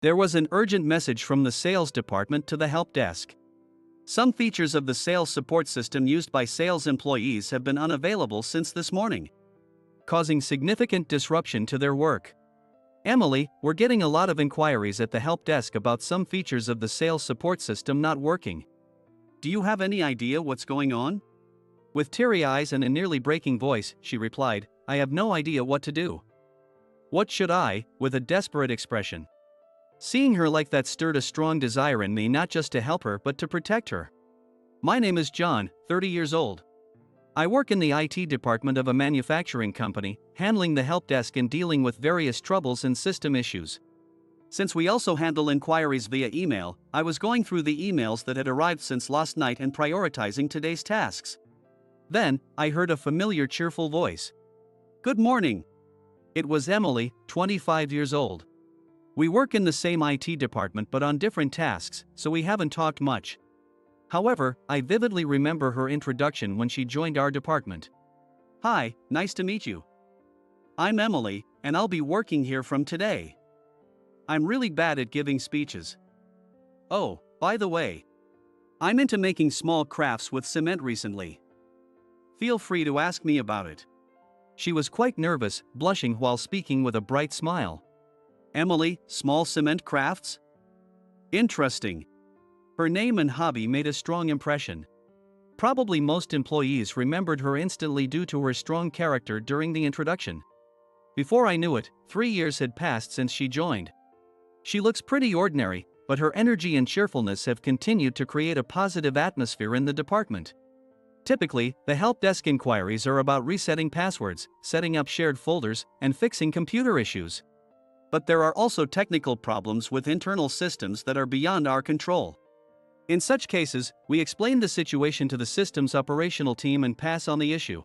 There was an urgent message from the sales department to the help desk. Some features of the sales support system used by sales employees have been unavailable since this morning, causing significant disruption to their work. Emily, we're getting a lot of inquiries at the help desk about some features of the sales support system not working. Do you have any idea what's going on? With teary eyes and a nearly breaking voice, she replied, I have no idea what to do. What should I, with a desperate expression. Seeing her like that stirred a strong desire in me not just to help her but to protect her. My name is John, 30 years old. I work in the IT department of a manufacturing company, handling the help desk and dealing with various troubles and system issues. Since we also handle inquiries via email, I was going through the emails that had arrived since last night and prioritizing today's tasks. Then, I heard a familiar cheerful voice. Good morning. It was Emily, 25 years old. We work in the same IT department but on different tasks, so we haven't talked much. However, I vividly remember her introduction when she joined our department. Hi, nice to meet you. I'm Emily, and I'll be working here from today. I'm really bad at giving speeches. Oh, by the way, I'm into making small crafts with cement recently. Feel free to ask me about it. She was quite nervous, blushing while speaking with a bright smile. Emily, small cement crafts? Interesting. Her name and hobby made a strong impression. Probably most employees remembered her instantly due to her strong character during the introduction. Before I knew it, 3 years had passed since she joined. She looks pretty ordinary, but her energy and cheerfulness have continued to create a positive atmosphere in the department. Typically, the help desk inquiries are about resetting passwords, setting up shared folders, and fixing computer issues. But there are also technical problems with internal systems that are beyond our control. In such cases, we explain the situation to the system's operational team and pass on the issue.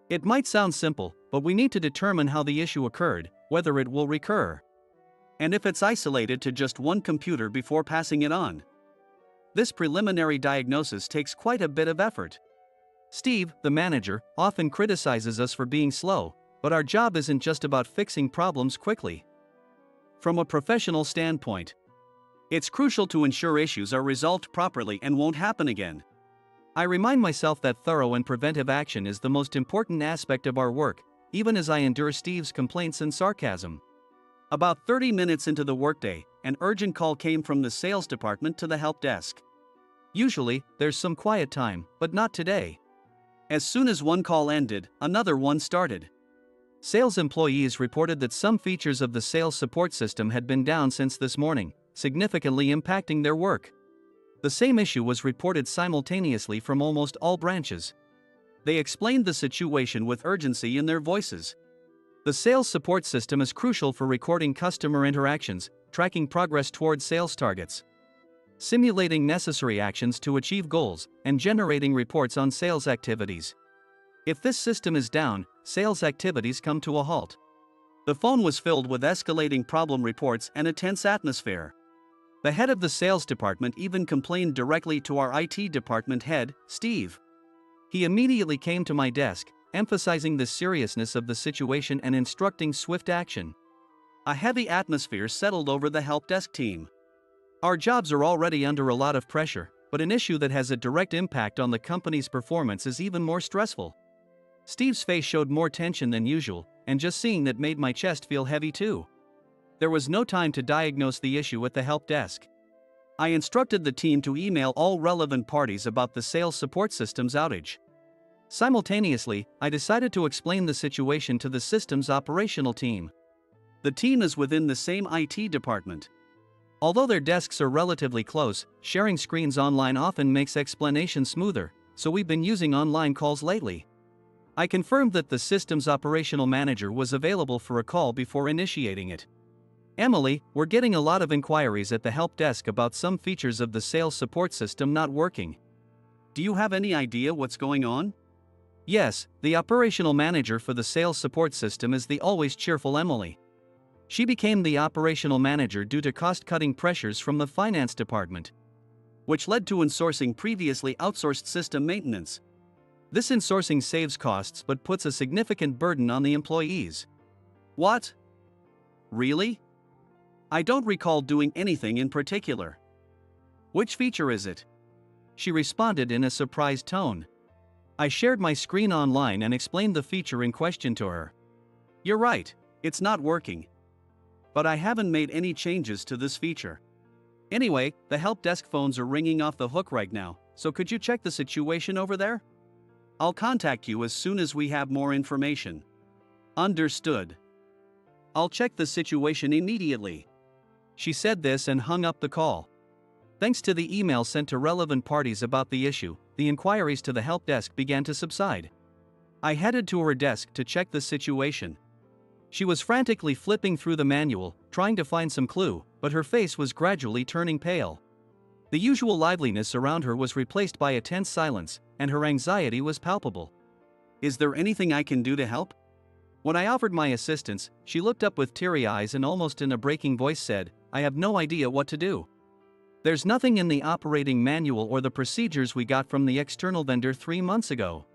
It might sound simple, but we need to determine how the issue occurred, whether it will recur, and if it's isolated to just one computer before passing it on. This preliminary diagnosis takes quite a bit of effort. Steve, the manager, often criticizes us for being slow, but our job isn't just about fixing problems quickly. From a professional standpoint, it's crucial to ensure issues are resolved properly and won't happen again. I remind myself that thorough and preventive action is the most important aspect of our work, even as I endure Steve's complaints and sarcasm. About 30 minutes into the workday, an urgent call came from the sales department to the help desk. Usually, there's some quiet time, but not today. As soon as one call ended, another one started. Sales employees reported that some features of the sales support system had been down since this morning, significantly impacting their work. The same issue was reported simultaneously from almost all branches. They explained the situation with urgency in their voices. The sales support system is crucial for recording customer interactions, tracking progress towards sales targets, simulating necessary actions to achieve goals, and generating reports on sales activities. If this system is down, sales activities come to a halt. The phone was filled with escalating problem reports and a tense atmosphere. The head of the sales department even complained directly to our IT department head, Steve. He immediately came to my desk, emphasizing the seriousness of the situation and instructing swift action. A heavy atmosphere settled over the help desk team. Our jobs are already under a lot of pressure, but an issue that has a direct impact on the company's performance is even more stressful. Steve's face showed more tension than usual, and just seeing that made my chest feel heavy too. There was no time to diagnose the issue at the help desk. I instructed the team to email all relevant parties about the sales support system's outage. Simultaneously, I decided to explain the situation to the system's operational team. The team is within the same IT department. Although their desks are relatively close, sharing screens online often makes explanation smoother, so we've been using online calls lately. I confirmed that the system's operational manager was available for a call before initiating it. Emily, we're getting a lot of inquiries at the help desk about some features of the sales support system not working. Do you have any idea what's going on? Yes, the operational manager for the sales support system is the always cheerful Emily. She became the operational manager due to cost-cutting pressures from the finance department, which led to insourcing previously outsourced system maintenance. This insourcing saves costs but puts a significant burden on the employees. What? Really? I don't recall doing anything in particular. Which feature is it? She responded in a surprised tone. I shared my screen online and explained the feature in question to her. You're right, it's not working. But I haven't made any changes to this feature. Anyway, the help desk phones are ringing off the hook right now, so could you check the situation over there? I'll contact you as soon as we have more information. Understood. I'll check the situation immediately. She said this and hung up the call. Thanks to the email sent to relevant parties about the issue, the inquiries to the help desk began to subside. I headed to her desk to check the situation. She was frantically flipping through the manual, trying to find some clue, but her face was gradually turning pale. The usual liveliness around her was replaced by a tense silence, and her anxiety was palpable. Is there anything I can do to help? When I offered my assistance, she looked up with teary eyes and almost in a breaking voice said, I have no idea what to do. There's nothing in the operating manual or the procedures we got from the external vendor 3 months ago.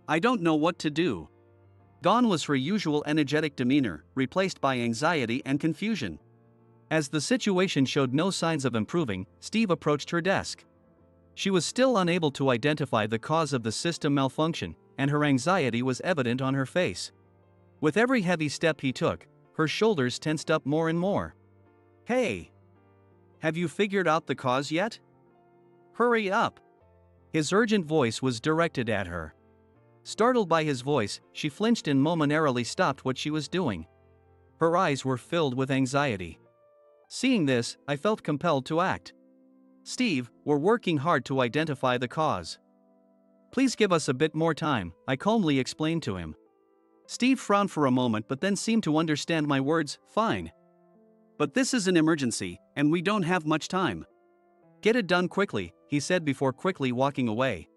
I don't know what to do. Gone was her usual energetic demeanor, replaced by anxiety and confusion. As the situation showed no signs of improving, Steve approached her desk. She was still unable to identify the cause of the system malfunction, and her anxiety was evident on her face. With every heavy step he took, her shoulders tensed up more and more. Hey! Have you figured out the cause yet? Hurry up! His urgent voice was directed at her. Startled by his voice, she flinched and momentarily stopped what she was doing. Her eyes were filled with anxiety. Seeing this, I felt compelled to act. Steve, we're working hard to identify the cause. Please give us a bit more time, I calmly explained to him. Steve frowned for a moment but then seemed to understand my words. Fine. But this is an emergency, and we don't have much time. Get it done quickly, he said before quickly walking away.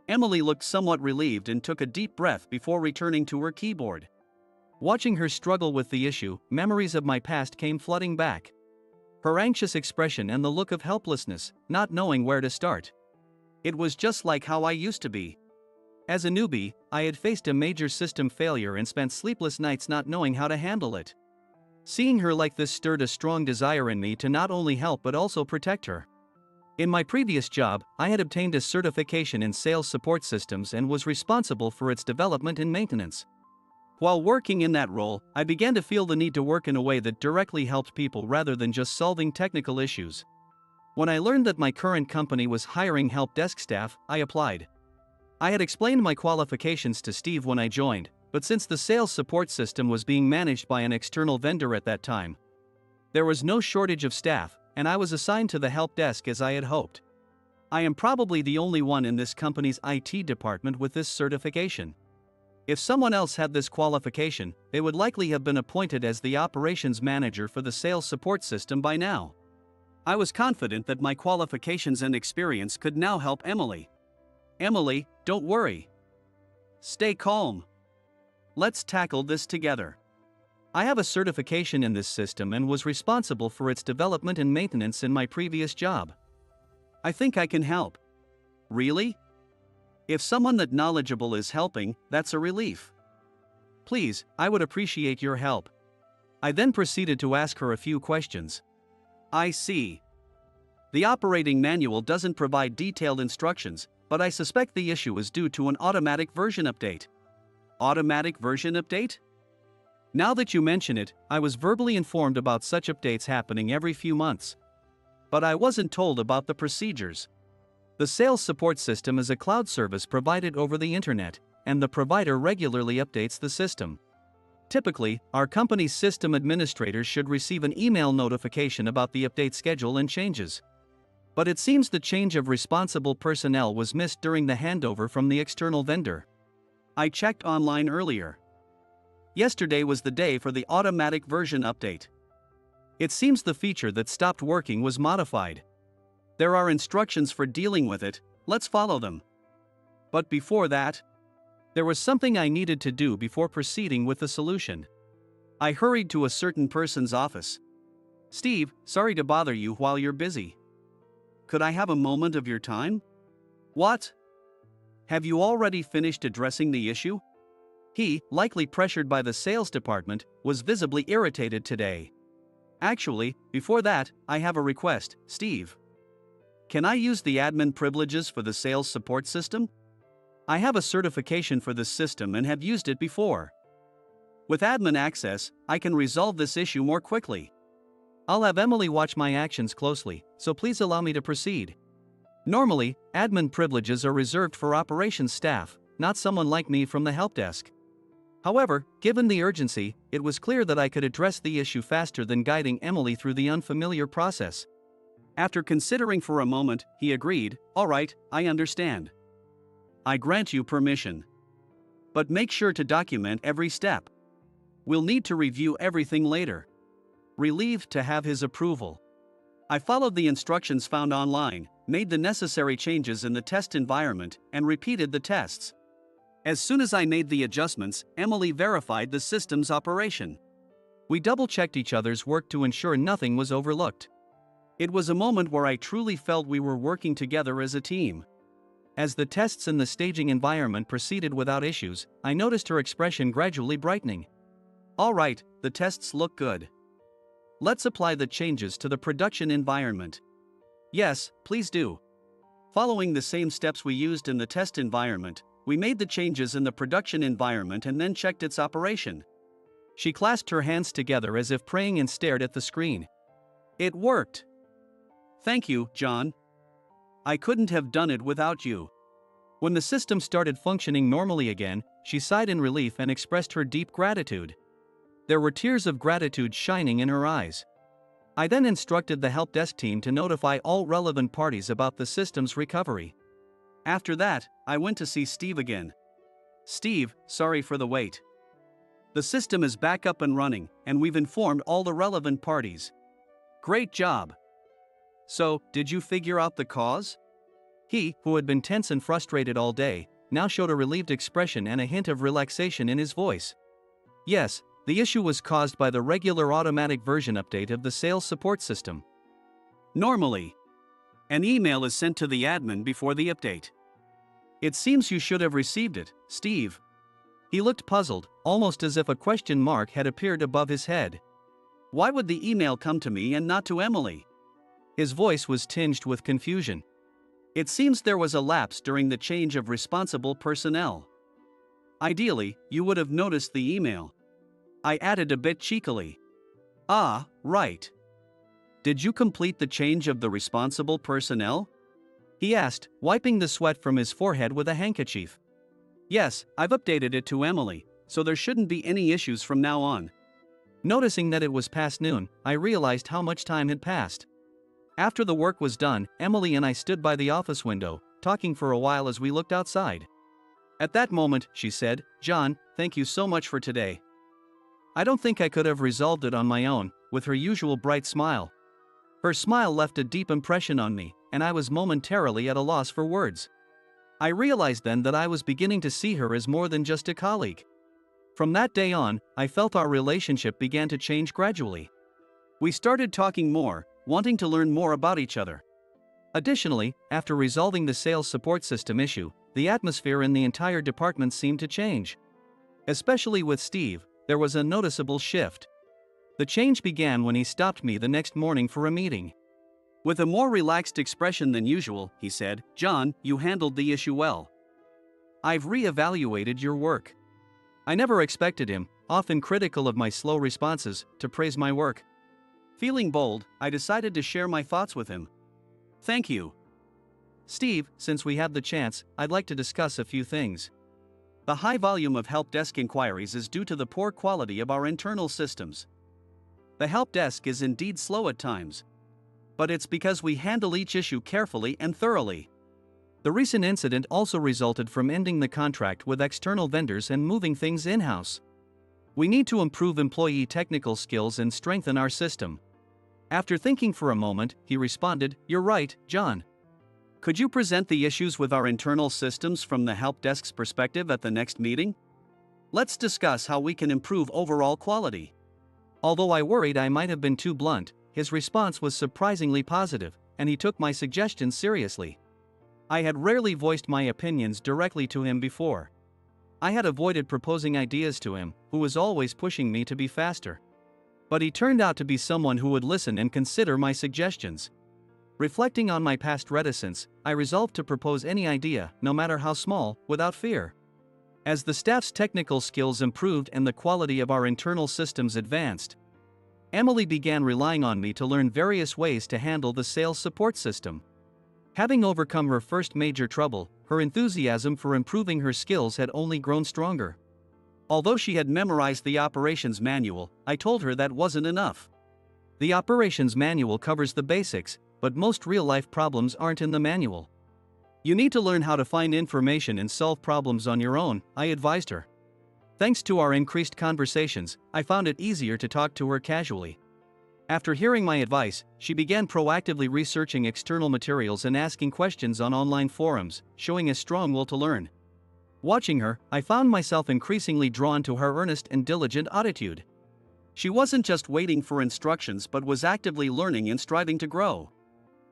Emily looked somewhat relieved and took a deep breath before returning to her keyboard. Watching her struggle with the issue, memories of my past came flooding back. Her anxious expression and the look of helplessness, not knowing where to start. It was just like how I used to be. As a newbie, I had faced a major system failure and spent sleepless nights not knowing how to handle it. Seeing her like this stirred a strong desire in me to not only help but also protect her. In my previous job, I had obtained a certification in sales support systems and was responsible for its development and maintenance. While working in that role, I began to feel the need to work in a way that directly helped people rather than just solving technical issues. When I learned that my current company was hiring help desk staff, I applied. I had explained my qualifications to Steve when I joined, but since the sales support system was being managed by an external vendor at that time, there was no shortage of staff, and I was assigned to the help desk as I had hoped. I am probably the only one in this company's IT department with this certification. If someone else had this qualification, they would likely have been appointed as the operations manager for the sales support system by now. I was confident that my qualifications and experience could now help Emily. Emily, don't worry. Stay calm. Let's tackle this together. I have a certification in this system and was responsible for its development and maintenance in my previous job. I think I can help. Really? If someone that knowledgeable is helping, that's a relief. Please, I would appreciate your help. I then proceeded to ask her a few questions. I see. The operating manual doesn't provide detailed instructions, but I suspect the issue is due to an automatic version update. Automatic version update? Now that you mention it, I was verbally informed about such updates happening every few months. But I wasn't told about the procedures. The sales support system is a cloud service provided over the internet, and the provider regularly updates the system. Typically, our company's system administrators should receive an email notification about the update schedule and changes. But it seems the change of responsible personnel was missed during the handover from the external vendor. I checked online earlier. Yesterday was the day for the automatic version update. It seems the feature that stopped working was modified. There are instructions for dealing with it, let's follow them. But before that, there was something I needed to do before proceeding with the solution. I hurried to a certain person's office. Steve, sorry to bother you while you're busy. Could I have a moment of your time? What? Have you already finished addressing the issue? He, likely pressured by the sales department, was visibly irritated today. Actually, before that, I have a request, Steve. Can I use the admin privileges for the sales support system? I have a certification for this system and have used it before. With admin access, I can resolve this issue more quickly. I'll have Emily watch my actions closely, so please allow me to proceed. Normally, admin privileges are reserved for operations staff, not someone like me from the help desk. However, given the urgency, it was clear that I could address the issue faster than guiding Emily through the unfamiliar process. After considering for a moment, he agreed, "All right, I understand. I grant you permission. But make sure to document every step. We'll need to review everything later." Relieved to have his approval, I followed the instructions found online, made the necessary changes in the test environment, and repeated the tests. As soon as I made the adjustments, Emily verified the system's operation. We double-checked each other's work to ensure nothing was overlooked. It was a moment where I truly felt we were working together as a team. As the tests in the staging environment proceeded without issues, I noticed her expression gradually brightening. "All right, the tests look good. Let's apply the changes to the production environment." "Yes, please do." Following the same steps we used in the test environment, we made the changes in the production environment and then checked its operation. She clasped her hands together as if praying and stared at the screen. "It worked. Thank you, John. I couldn't have done it without you." When the system started functioning normally again, she sighed in relief and expressed her deep gratitude. There were tears of gratitude shining in her eyes. I then instructed the help desk team to notify all relevant parties about the system's recovery. After that, I went to see Steve again. "Steve, sorry for the wait. The system is back up and running, and we've informed all the relevant parties. Great job. So, did you figure out the cause?" He, who had been tense and frustrated all day, now showed a relieved expression and a hint of relaxation in his voice. "Yes, the issue was caused by the regular automatic version update of the sales support system. Normally, an email is sent to the admin before the update. It seems you should have received it, Steve." He looked puzzled, almost as if a question mark had appeared above his head. "Why would the email come to me and not to Emily?" His voice was tinged with confusion. "It seems there was a lapse during the change of responsible personnel. Ideally, you would have noticed the email," I added a bit cheekily. "Ah, right. Did you complete the change of the responsible personnel?" he asked, wiping the sweat from his forehead with a handkerchief. "Yes, I've updated it to Emily, so there shouldn't be any issues from now on." Noticing that it was past noon, I realized how much time had passed. After the work was done, Emily and I stood by the office window, talking for a while as we looked outside. At that moment, she said, "John, thank you so much for today. I don't think I could have resolved it on my own," with her usual bright smile. Her smile left a deep impression on me, and I was momentarily at a loss for words. I realized then that I was beginning to see her as more than just a colleague. From that day on, I felt our relationship began to change gradually. We started talking more, wanting to learn more about each other. Additionally, after resolving the sales support system issue, the atmosphere in the entire department seemed to change. Especially with Steve, there was a noticeable shift. The change began when he stopped me the next morning for a meeting. With a more relaxed expression than usual, he said, "John, you handled the issue well. I've re-evaluated your work." I never expected him, often critical of my slow responses, to praise my work. Feeling bold, I decided to share my thoughts with him. "Thank you. Steve, since we have the chance, I'd like to discuss a few things. The high volume of help desk inquiries is due to the poor quality of our internal systems. The help desk is indeed slow at times. But it's because we handle each issue carefully and thoroughly. The recent incident also resulted from ending the contract with external vendors and moving things in-house. We need to improve employee technical skills and strengthen our system." After thinking for a moment, he responded, "You're right, John. Could you present the issues with our internal systems from the help desk's perspective at the next meeting? Let's discuss how we can improve overall quality." Although I worried I might have been too blunt, his response was surprisingly positive, and he took my suggestions seriously. I had rarely voiced my opinions directly to him before. I had avoided proposing ideas to him, who was always pushing me to be faster. But he turned out to be someone who would listen and consider my suggestions. Reflecting on my past reticence, I resolved to propose any idea, no matter how small, without fear. As the staff's technical skills improved and the quality of our internal systems advanced, Emily began relying on me to learn various ways to handle the sales support system. Having overcome her first major trouble, her enthusiasm for improving her skills had only grown stronger. Although she had memorized the operations manual, I told her that wasn't enough. The operations manual covers the basics, but most real-life problems aren't in the manual. You need to learn how to find information and solve problems on your own, I advised her. Thanks to our increased conversations, I found it easier to talk to her casually. After hearing my advice, she began proactively researching external materials and asking questions on online forums, showing a strong will to learn. Watching her, I found myself increasingly drawn to her earnest and diligent attitude. She wasn't just waiting for instructions but was actively learning and striving to grow.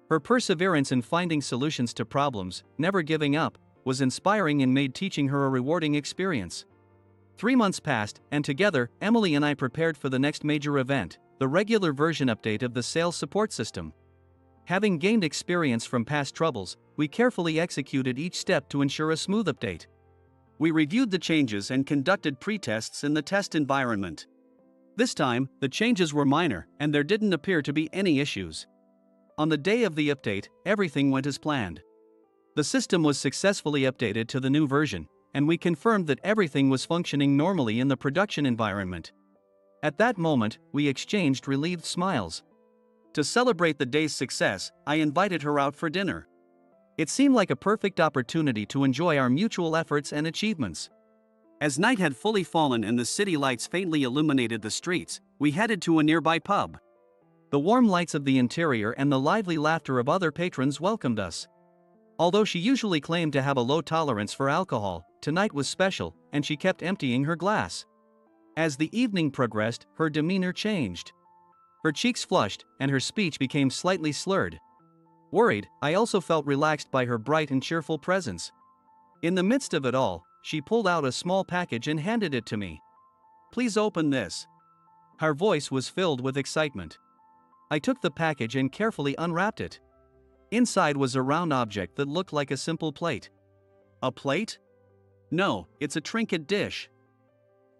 Her perseverance in finding solutions to problems, never giving up, was inspiring and made teaching her a rewarding experience. 3 months passed, and together, Emily and I prepared for the next major event, the regular version update of the sales support system. Having gained experience from past troubles, we carefully executed each step to ensure a smooth update. We reviewed the changes and conducted pre-tests in the test environment. This time, the changes were minor, and there didn't appear to be any issues. On the day of the update, everything went as planned. The system was successfully updated to the new version, and we confirmed that everything was functioning normally in the production environment. At that moment, we exchanged relieved smiles. To celebrate the day's success, I invited her out for dinner. It seemed like a perfect opportunity to enjoy our mutual efforts and achievements. As night had fully fallen and the city lights faintly illuminated the streets, we headed to a nearby pub. The warm lights of the interior and the lively laughter of other patrons welcomed us. Although she usually claimed to have a low tolerance for alcohol, tonight was special, and she kept emptying her glass. As the evening progressed, her demeanor changed. Her cheeks flushed, and her speech became slightly slurred. Worried, I also felt relaxed by her bright and cheerful presence. In the midst of it all, she pulled out a small package and handed it to me. "Please open this." Her voice was filled with excitement. I took the package and carefully unwrapped it. Inside was a round object that looked like a simple plate. A plate? No, it's a trinket dish.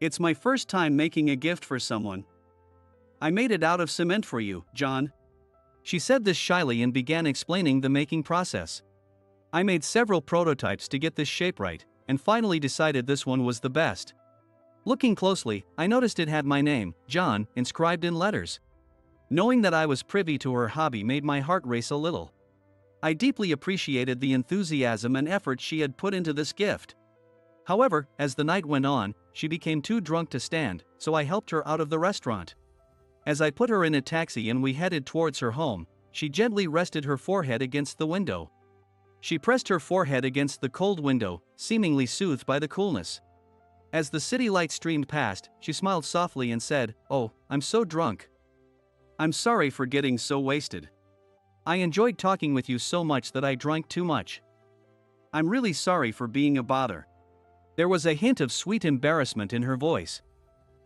It's my first time making a gift for someone. I made it out of cement for you, John. She said this shyly and began explaining the making process. I made several prototypes to get this shape right, and finally decided this one was the best. Looking closely, I noticed it had my name, John, inscribed in letters. Knowing that I was privy to her hobby made my heart race a little. I deeply appreciated the enthusiasm and effort she had put into this gift. However, as the night went on, she became too drunk to stand, so I helped her out of the restaurant. As I put her in a taxi and we headed towards her home, she gently rested her forehead against the window. She pressed her forehead against the cold window, seemingly soothed by the coolness. As the city light streamed past, she smiled softly and said, "Oh, I'm so drunk. I'm sorry for getting so wasted. I enjoyed talking with you so much that I drank too much. I'm really sorry for being a bother." There was a hint of sweet embarrassment in her voice.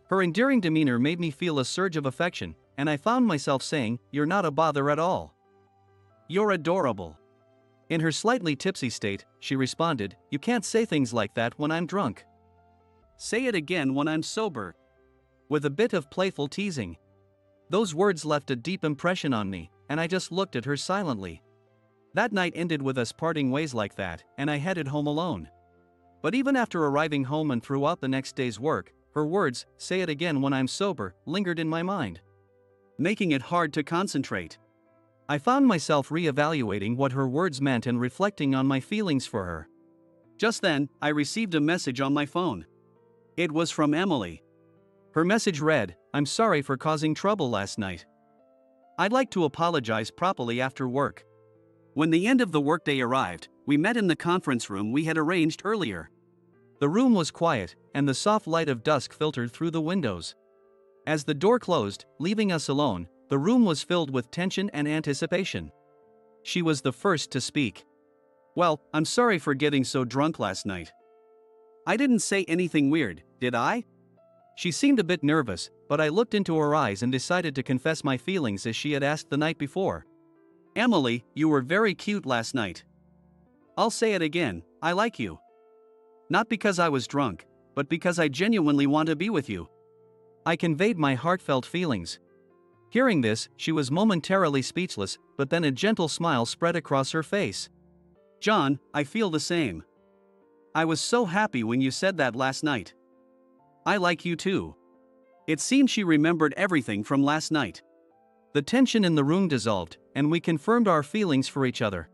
Her endearing demeanor made me feel a surge of affection, and I found myself saying, "You're not a bother at all. You're adorable." In her slightly tipsy state, she responded, "You can't say things like that when I'm drunk. Say it again when I'm sober." With a bit of playful teasing. Those words left a deep impression on me, and I just looked at her silently. That night ended with us parting ways like that, and I headed home alone. But even after arriving home and throughout the next day's work, her words, "Say it again when I'm sober," lingered in my mind, making it hard to concentrate. I found myself re-evaluating what her words meant and reflecting on my feelings for her. Just then, I received a message on my phone. It was from Emily. Her message read, "I'm sorry for causing trouble last night. I'd like to apologize properly after work." When the end of the workday arrived, we met in the conference room we had arranged earlier. The room was quiet, and the soft light of dusk filtered through the windows. As the door closed, leaving us alone, the room was filled with tension and anticipation. She was the first to speak. "Well, I'm sorry for getting so drunk last night. I didn't say anything weird, did I?" She seemed a bit nervous, but I looked into her eyes and decided to confess my feelings as she had asked the night before. Emily, you were very cute last night. I'll say it again, I like you. Not because I was drunk, but because I genuinely want to be with you. I conveyed my heartfelt feelings. Hearing this, she was momentarily speechless, but then a gentle smile spread across her face. John, I feel the same. I was so happy when you said that last night. I like you too. It seemed she remembered everything from last night. The tension in the room dissolved, and we confirmed our feelings for each other.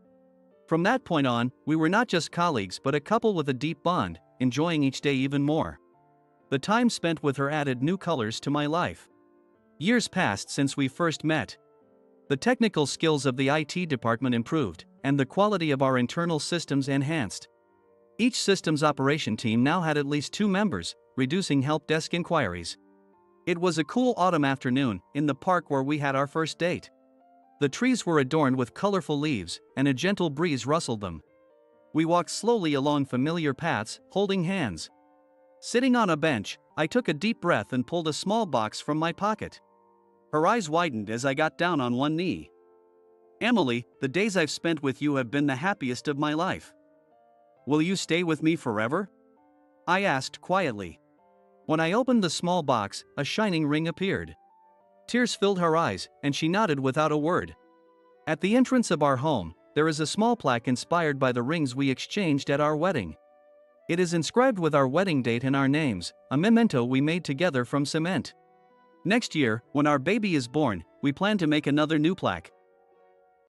From that point on, we were not just colleagues but a couple with a deep bond, enjoying each day even more. The time spent with her added new colors to my life. Years passed since we first met. The technical skills of the IT department improved, and the quality of our internal systems enhanced. Each system's operation team now had at least 2 members, reducing help desk inquiries. It was a cool autumn afternoon, in the park where we had our first date. The trees were adorned with colorful leaves, and a gentle breeze rustled them. We walked slowly along familiar paths, holding hands. Sitting on a bench, I took a deep breath and pulled a small box from my pocket. Her eyes widened as I got down on one knee. Emily, the days I've spent with you have been the happiest of my life. Will you stay with me forever? I asked quietly. When I opened the small box, a shining ring appeared. Tears filled her eyes, and she nodded without a word. At the entrance of our home, there is a small plaque inspired by the rings we exchanged at our wedding. It is inscribed with our wedding date and our names, a memento we made together from cement. Next year, when our baby is born, we plan to make another new plaque.